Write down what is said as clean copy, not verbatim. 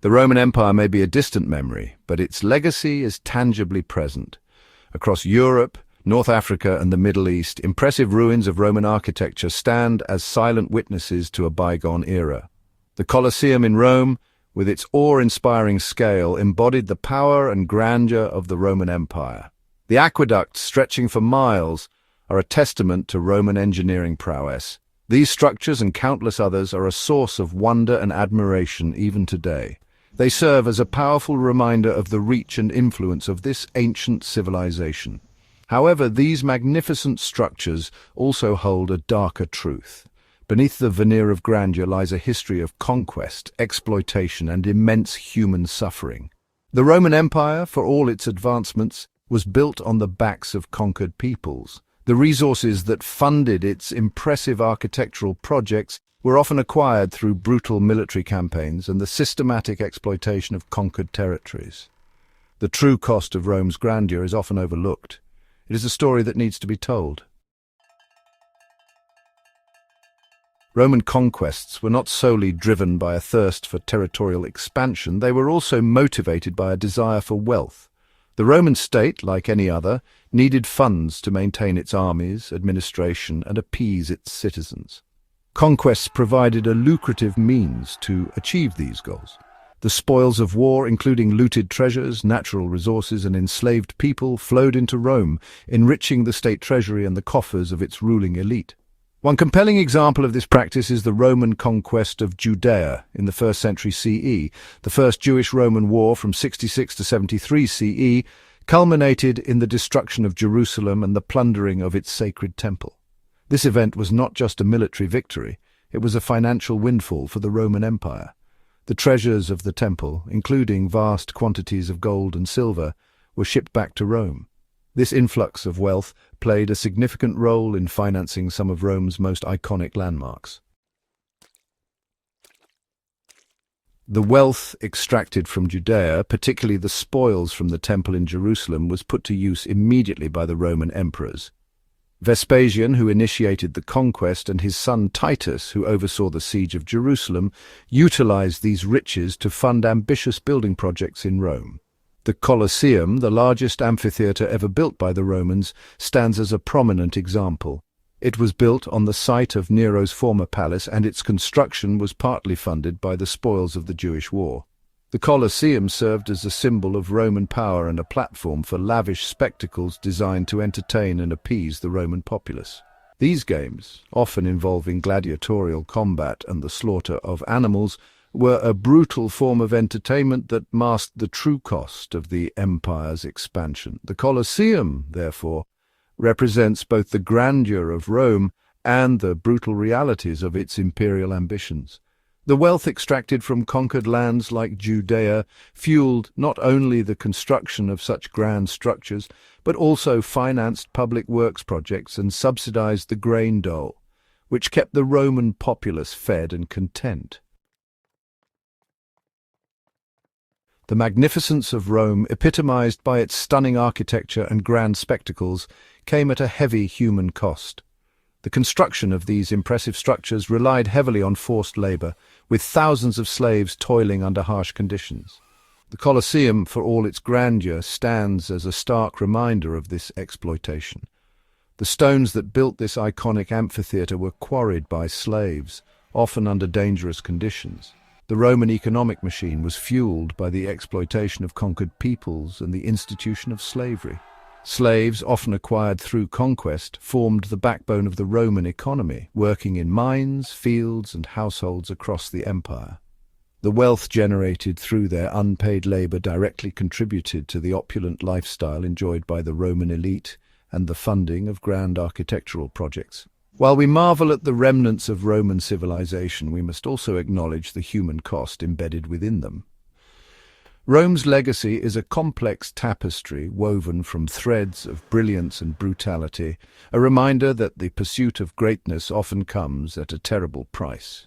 The Roman Empire may be a distant memory, but its legacy is tangibly present. Across Europe, North Africa, and the Middle East, impressive ruins of Roman architecture stand as silent witnesses to a bygone era. The Colosseum in Rome, with its awe-inspiring scale, embodied the power and grandeur of the Roman Empire. The aqueducts, stretching for miles, are a testament to Roman engineering prowess. These structures and countless others are a source of wonder and admiration even today. They serve as a powerful reminder of the reach and influence of this ancient civilization. However, these magnificent structures also hold a darker truth. Beneath the veneer of grandeur lies a history of conquest, exploitation, and immense human suffering. The Roman Empire, for all its advancements, was built on the backs of conquered peoples. The resources that funded its impressive architectural projects were often acquired through brutal military campaigns and the systematic exploitation of conquered territories. The true cost of Rome's grandeur is often overlooked. It is a story that needs to be told. Roman conquests were not solely driven by a thirst for territorial expansion, they were also motivated by a desire for wealth. The Roman state, like any other, needed funds to maintain its armies, administration, and appease its citizens. Conquests provided a lucrative means to achieve these goals. The spoils of war, including looted treasures, natural resources, and enslaved people, flowed into Rome, enriching the state treasury and the coffers of its ruling elite. One compelling example of this practice is the Roman conquest of Judea in the 1st century CE. The First Jewish-Roman War from 66 to 73 CE culminated in the destruction of Jerusalem and the plundering of its sacred temple. This event was not just a military victory, it was a financial windfall for the Roman Empire. The treasures of the temple, including vast quantities of gold and silver, were shipped back to Rome. This influx of wealth played a significant role in financing some of Rome's most iconic landmarks. The wealth extracted from Judea, particularly the spoils from the temple in Jerusalem, was put to use immediately by the Roman emperors. Vespasian, who initiated the conquest, and his son Titus, who oversaw the siege of Jerusalem, utilized these riches to fund ambitious building projects in Rome. The Colosseum, the largest amphitheater ever built by the Romans, stands as a prominent example. It was built on the site of Nero's former palace, and its construction was partly funded by the spoils of the Jewish war. The Colosseum served as a symbol of Roman power and a platform for lavish spectacles designed to entertain and appease the Roman populace. These games, often involving gladiatorial combat and the slaughter of animals, were a brutal form of entertainment that masked the true cost of the empire's expansion. The Colosseum, therefore, represents both the grandeur of Rome and the brutal realities of its imperial ambitions. The wealth extracted from conquered lands like Judea fueled not only the construction of such grand structures, but also financed public works projects and subsidized the grain dole, which kept the Roman populace fed and content. The magnificence of Rome, epitomized by its stunning architecture and grand spectacles, came at a heavy human cost. The construction of these impressive structures relied heavily on forced labor, with thousands of slaves toiling under harsh conditions. The Colosseum, for all its grandeur, stands as a stark reminder of this exploitation. The stones that built this iconic amphitheater were quarried by slaves, often under dangerous conditions. The Roman economic machine was fueled by the exploitation of conquered peoples and the institution of slavery. Slaves, often acquired through conquest, formed the backbone of the Roman economy, working in mines, fields, and households across the empire. The wealth generated through their unpaid labor directly contributed to the opulent lifestyle enjoyed by the Roman elite and the funding of grand architectural projects. While we marvel at the remnants of Roman civilization, we must also acknowledge the human cost embedded within them. Rome's legacy is a complex tapestry woven from threads of brilliance and brutality, a reminder that the pursuit of greatness often comes at a terrible price.